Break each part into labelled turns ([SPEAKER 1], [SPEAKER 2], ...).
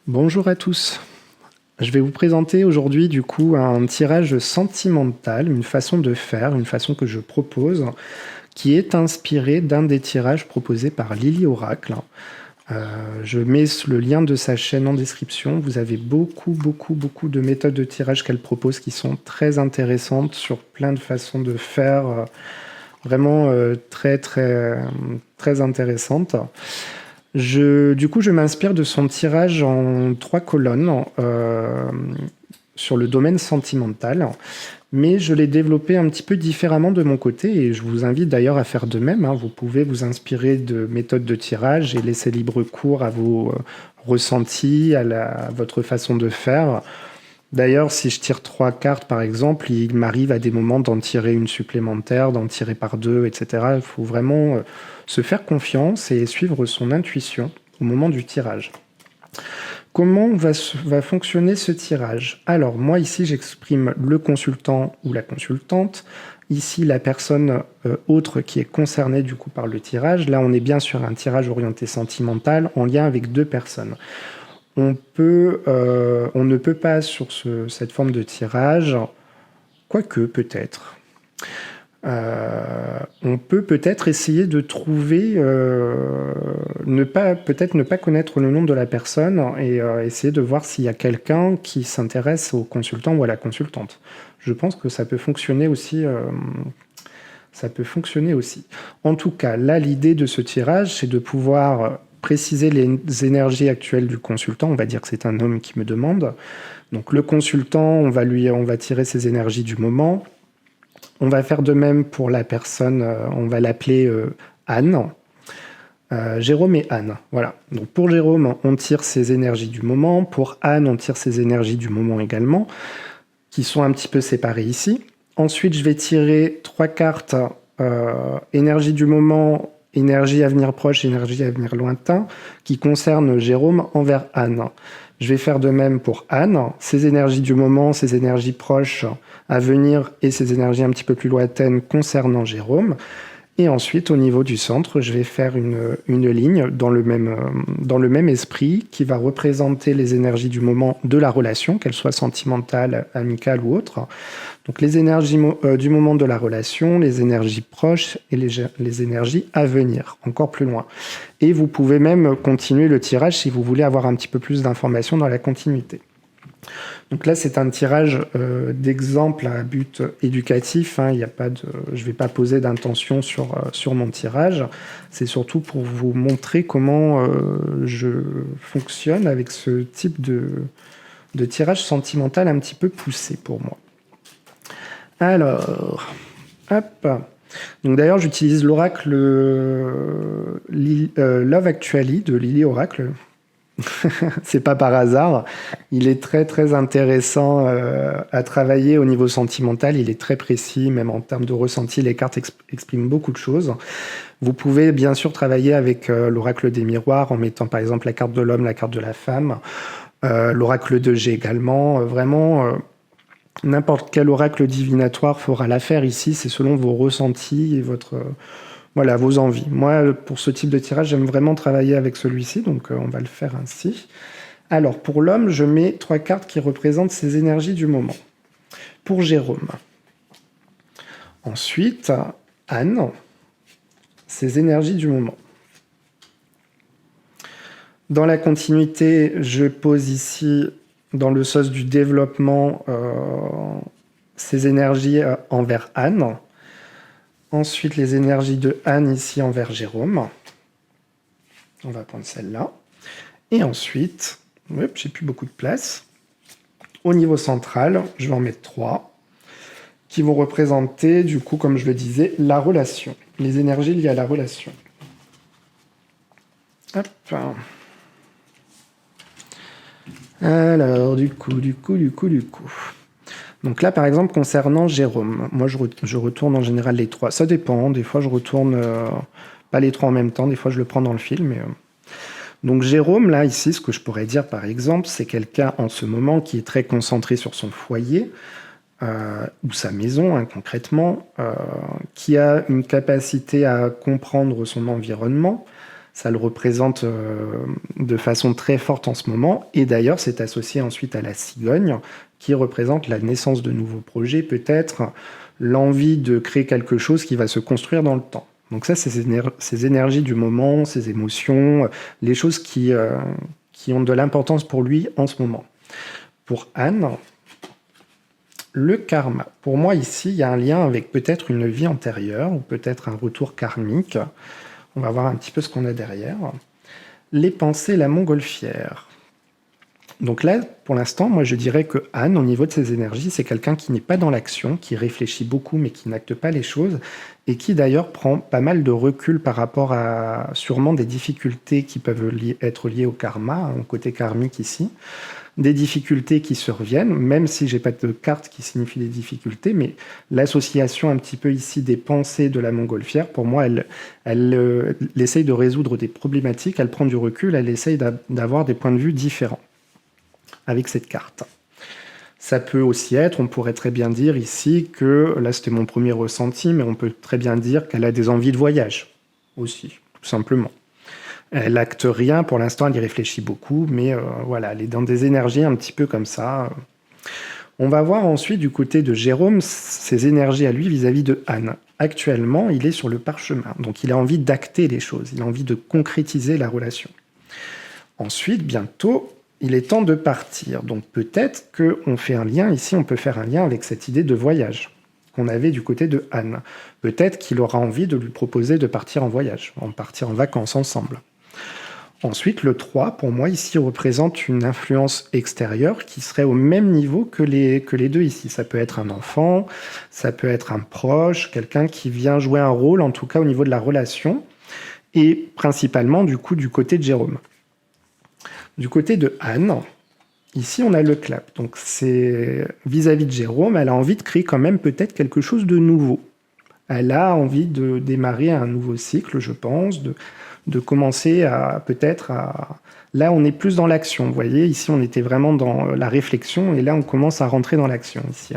[SPEAKER 1] Bonjour à tous. Je vais vous présenter aujourd'hui du coup un tirage sentimental, une façon de faire, une façon que je propose, qui est inspirée d'un des tirages proposés par Lily Oracle. Je mets le lien de sa chaîne en description. Vous avez beaucoup de méthodes de tirage qu'elle propose qui sont très intéressantes sur plein de façons de faire, vraiment très intéressantes. Du coup, je m'inspire de son tirage en 3 colonnes sur le domaine sentimental, mais je l'ai développé un petit peu différemment de mon côté et je vous invite d'ailleurs à faire de même, hein. Vous pouvez vous inspirer de méthodes de tirage et laisser libre cours à vos ressentis, à votre façon de faire. D'ailleurs, si je tire 3 cartes par exemple, il m'arrive à des moments d'en tirer une supplémentaire, d'en tirer par deux, etc. Il faut vraiment se faire confiance et suivre son intuition au moment du tirage. Comment va fonctionner ce tirage? Alors, moi ici, j'exprime le consultant ou la consultante. Ici, la personne autre qui est concernée du coup par le tirage. Là, on est bien sur un tirage orienté sentimental en lien avec deux personnes. On ne peut pas sur cette forme de tirage, quoique peut-être. On peut peut-être essayer de trouver, peut-être ne pas connaître le nom de la personne et essayer de voir s'il y a quelqu'un qui s'intéresse au consultant ou à la consultante. Je pense que ça peut fonctionner aussi. Ça peut fonctionner aussi. En tout cas, là, l'idée de ce tirage, c'est de pouvoir préciser les énergies actuelles du consultant. On va dire que c'est un homme qui me demande. Donc le consultant, on va tirer ses énergies du moment. On va faire de même pour la personne, on va l'appeler Anne. Jérôme et Anne, voilà. Donc pour Jérôme, on tire ses énergies du moment. Pour Anne, on tire ses énergies du moment également, qui sont un petit peu séparées ici. Ensuite, je vais tirer 3 cartes énergie du moment, énergie avenir proche, énergie avenir lointain, qui concernent Jérôme envers Anne. Je vais faire de même pour Anne, ses énergies du moment, ses énergies proches à venir et ses énergies un petit peu plus lointaines concernant Jérôme. Et ensuite, au niveau du centre, je vais faire une ligne dans le même esprit qui va représenter les énergies du moment de la relation, qu'elle soit sentimentale, amicale ou autre. Donc les énergies du moment de la relation, les énergies proches et les énergies à venir, encore plus loin. Et vous pouvez même continuer le tirage si vous voulez avoir un petit peu plus d'informations dans la continuité. Donc là, c'est un tirage d'exemple à but éducatif, hein. Je ne vais pas poser d'intention sur mon tirage. C'est surtout pour vous montrer comment je fonctionne avec ce type de tirage sentimental un petit peu poussé pour moi. Alors, hop. Donc d'ailleurs, j'utilise l'oracle Love Actually de Lily Oracle. C'est pas par hasard. Il est très intéressant à travailler au niveau sentimental. Il est très précis, même en termes de ressenti. Les cartes expriment beaucoup de choses. Vous pouvez bien sûr travailler avec l'oracle des miroirs en mettant par exemple la carte de l'homme, la carte de la femme, l'oracle de G également. N'importe quel oracle divinatoire fera l'affaire ici. C'est selon vos ressentis et vos envies. Moi, pour ce type de tirage, j'aime vraiment travailler avec celui-ci, donc on va le faire ainsi. Alors, pour l'homme, je mets 3 cartes qui représentent ses énergies du moment. Pour Jérôme. Ensuite, Anne, ses énergies du moment. Dans la continuité, je pose ici, dans le sens du développement, ses énergies envers Anne. Ensuite, les énergies de Anne ici envers Jérôme. On va prendre celle-là. Et ensuite, j'ai plus beaucoup de place. Au niveau central, je vais en mettre 3 qui vont représenter, du coup, comme je le disais, la relation. Les énergies liées à la relation. Hop. Alors, du coup. Donc là, par exemple, concernant Jérôme, moi, je retourne en général les 3. Ça dépend. Des fois, je retourne pas les 3 en même temps. Des fois, je le prends dans le film. Donc Jérôme, là, ici, ce que je pourrais dire, par exemple, c'est quelqu'un en ce moment qui est très concentré sur son foyer ou sa maison, hein, concrètement, qui a une capacité à comprendre son environnement, Ça le représente de façon très forte en ce moment. Et d'ailleurs, c'est associé ensuite à la cigogne, qui représente la naissance de nouveaux projets, peut-être l'envie de créer quelque chose qui va se construire dans le temps. Donc ça, c'est ces énergies du moment, ces émotions, les choses qui ont de l'importance pour lui en ce moment. Pour Anne, le karma. Pour moi, ici, il y a un lien avec peut-être une vie antérieure ou peut-être un retour karmique. On va voir un petit peu ce qu'on a derrière. Les pensées, la montgolfière. Donc là, pour l'instant, moi je dirais que Anne, au niveau de ses énergies, c'est quelqu'un qui n'est pas dans l'action, qui réfléchit beaucoup mais qui n'acte pas les choses, et qui d'ailleurs prend pas mal de recul par rapport à sûrement des difficultés qui peuvent être liées au karma, au côté karmique ici, des difficultés qui surviennent, même si j'ai pas de carte qui signifie les difficultés, mais l'association un petit peu ici des pensées de la montgolfière, pour moi, elle essaye de résoudre des problématiques, elle prend du recul, elle essaye d'avoir des points de vue différents avec cette carte. Ça peut aussi être, on pourrait très bien dire ici que, là c'était mon premier ressenti, mais on peut très bien dire qu'elle a des envies de voyage aussi, tout simplement. Elle acte rien, pour l'instant elle y réfléchit beaucoup, mais voilà, elle est dans des énergies un petit peu comme ça. On va voir ensuite du côté de Jérôme ses énergies à lui vis-à-vis de Anne. Actuellement, il est sur le parchemin, donc il a envie d'acter les choses, il a envie de concrétiser la relation. Ensuite, bientôt, il est temps de partir. Donc peut-être qu'on fait un lien, ici on peut faire un lien avec cette idée de voyage qu'on avait du côté de Anne. Peut-être qu'il aura envie de lui proposer de partir en voyage, de partir en vacances ensemble. Ensuite, le 3, pour moi, ici, représente une influence extérieure qui serait au même niveau que les deux ici. Ça peut être un enfant, ça peut être un proche, quelqu'un qui vient jouer un rôle, en tout cas au niveau de la relation, et principalement, du coup, du côté de Jérôme. Du côté de Anne, ici on a le clap. Donc c'est vis-à-vis de Jérôme, elle a envie de créer quand même peut-être quelque chose de nouveau. Elle a envie de démarrer un nouveau cycle, je pense, de commencer à peut-être à... Là on est plus dans l'action, vous voyez, ici on était vraiment dans la réflexion et là on commence à rentrer dans l'action ici.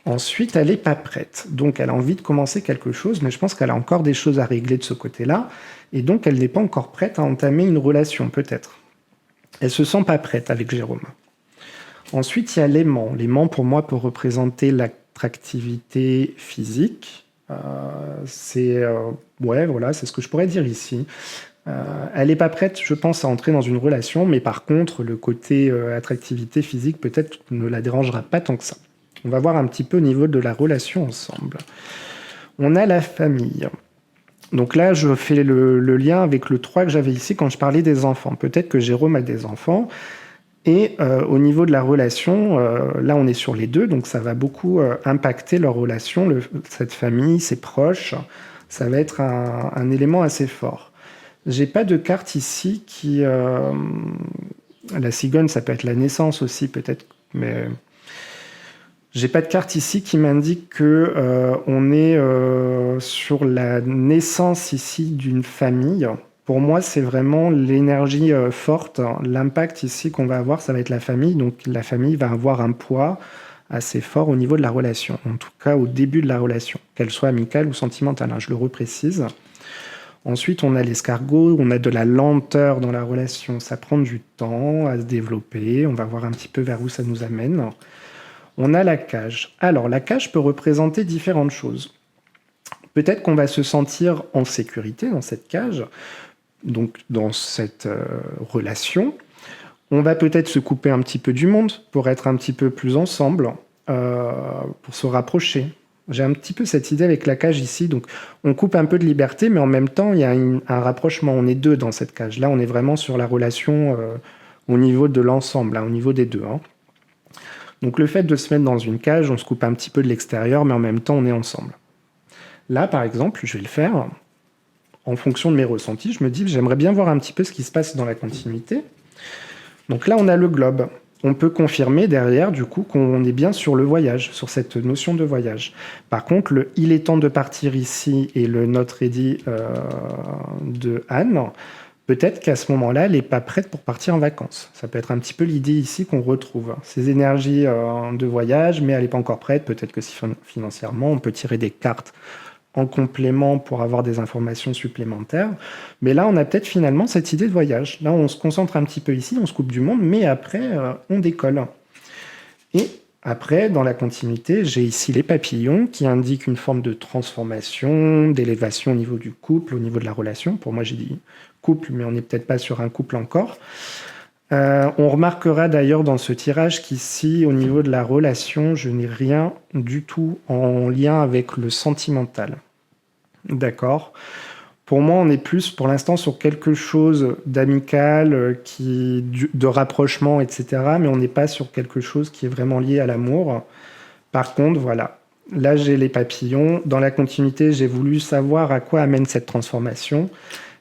[SPEAKER 1] Ensuite, elle n'est pas prête. Donc, elle a envie de commencer quelque chose, mais je pense qu'elle a encore des choses à régler de ce côté-là. Et donc, elle n'est pas encore prête à entamer une relation, peut-être. Elle se sent pas prête avec Jérôme. Ensuite, il y a l'aimant. L'aimant, pour moi, peut représenter l'attractivité physique. Ouais, voilà, c'est ce que je pourrais dire ici. Elle n'est pas prête, je pense, à entrer dans une relation, mais par contre, le côté attractivité physique, peut-être, ne la dérangera pas tant que ça. On va voir un petit peu au niveau de la relation ensemble. On a la famille. Donc là, je fais le lien avec le 3 que j'avais ici quand je parlais des enfants. Peut-être que Jérôme a des enfants. Et au niveau de la relation, là, on est sur les deux. Donc ça va beaucoup impacter leur relation, cette famille, ses proches. Ça va être un élément assez fort. J'ai pas de carte ici qui... la cigogne, ça peut être la naissance aussi, peut-être. Mais... J'ai pas de carte ici qui m'indique que on est sur la naissance ici d'une famille. Pour moi, c'est vraiment l'énergie forte. L'impact ici qu'on va avoir, ça va être la famille. Donc la famille va avoir un poids assez fort au niveau de la relation. En tout cas, au début de la relation, qu'elle soit amicale ou sentimentale. Je le reprécise. Ensuite, on a l'escargot, on a de la lenteur dans la relation. Ça prend du temps à se développer. On va voir un petit peu vers où ça nous amène. On a la cage. Alors, la cage peut représenter différentes choses. Peut-être qu'on va se sentir en sécurité dans cette cage, donc dans cette relation. On va peut-être se couper un petit peu du monde pour être un petit peu plus ensemble, pour se rapprocher. J'ai un petit peu cette idée avec la cage ici. Donc, on coupe un peu de liberté, mais en même temps, il y a un rapprochement. On est deux dans cette cage. Là, on est vraiment sur la relation au niveau de l'ensemble, au niveau des deux. Donc le fait de se mettre dans une cage, on se coupe un petit peu de l'extérieur, mais en même temps, on est ensemble. Là, par exemple, je vais le faire. En fonction de mes ressentis, je me dis que j'aimerais bien voir un petit peu ce qui se passe dans la continuité. Donc là, on a le globe. On peut confirmer derrière, du coup, qu'on est bien sur le voyage, sur cette notion de voyage. Par contre, le « il est temps de partir ici » et le « not ready » de Anne, peut-être qu'à ce moment-là, elle n'est pas prête pour partir en vacances. Ça peut être un petit peu l'idée ici qu'on retrouve. Ces énergies de voyage, mais elle n'est pas encore prête. Peut-être que financièrement, on peut tirer des cartes en complément pour avoir des informations supplémentaires. Mais là, on a peut-être finalement cette idée de voyage. Là, on se concentre un petit peu ici, on se coupe du monde, mais après, on décolle. Et après, dans la continuité, j'ai ici les papillons qui indiquent une forme de transformation, d'élévation au niveau du couple, au niveau de la relation. Pour moi, j'ai dit couple, mais on n'est peut-être pas sur un couple encore. On remarquera d'ailleurs dans ce tirage qu'ici, au niveau de la relation, je n'ai rien du tout en lien avec le sentimental. D'accord. Pour moi, on est plus pour l'instant sur quelque chose d'amical, de rapprochement, etc. Mais on n'est pas sur quelque chose qui est vraiment lié à l'amour. Par contre, voilà. Là, j'ai les papillons. Dans la continuité, j'ai voulu savoir à quoi amène cette transformation.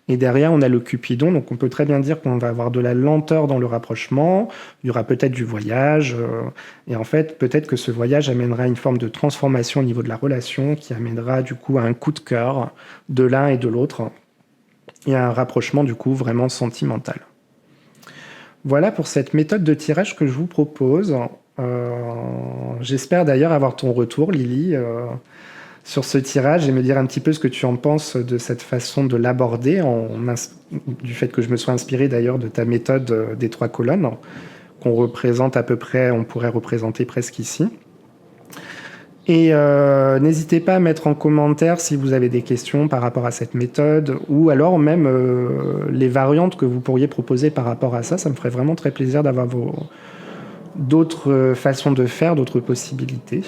[SPEAKER 1] Et derrière, on a le Cupidon, donc on peut très bien dire qu'on va avoir de la lenteur dans le rapprochement, il y aura peut-être du voyage, et en fait, peut-être que ce voyage amènera une forme de transformation au niveau de la relation, qui amènera du coup à un coup de cœur de l'un et de l'autre, et à un rapprochement du coup vraiment sentimental. Voilà pour cette méthode de tirage que je vous propose. J'espère d'ailleurs avoir ton retour, Lily, sur ce tirage et me dire un petit peu ce que tu en penses de cette façon de l'aborder, du fait que je me sois inspiré d'ailleurs de ta méthode des 3 colonnes, qu'on représente à peu près, on pourrait représenter presque ici. Et n'hésitez pas à mettre en commentaire si vous avez des questions par rapport à cette méthode, ou alors même les variantes que vous pourriez proposer par rapport à ça. Ça me ferait vraiment très plaisir d'avoir d'autres façons de faire, d'autres possibilités.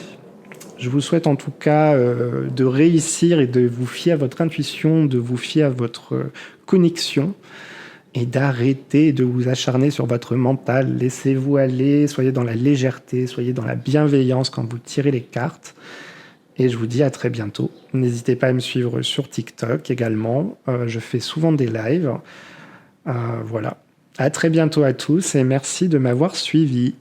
[SPEAKER 1] Je vous souhaite en tout cas de réussir et de vous fier à votre intuition, de vous fier à votre connexion et d'arrêter de vous acharner sur votre mental. Laissez-vous aller, soyez dans la légèreté, soyez dans la bienveillance quand vous tirez les cartes. Et je vous dis à très bientôt. N'hésitez pas à me suivre sur TikTok également. Je fais souvent des lives. Voilà. À très bientôt à tous et merci de m'avoir suivi.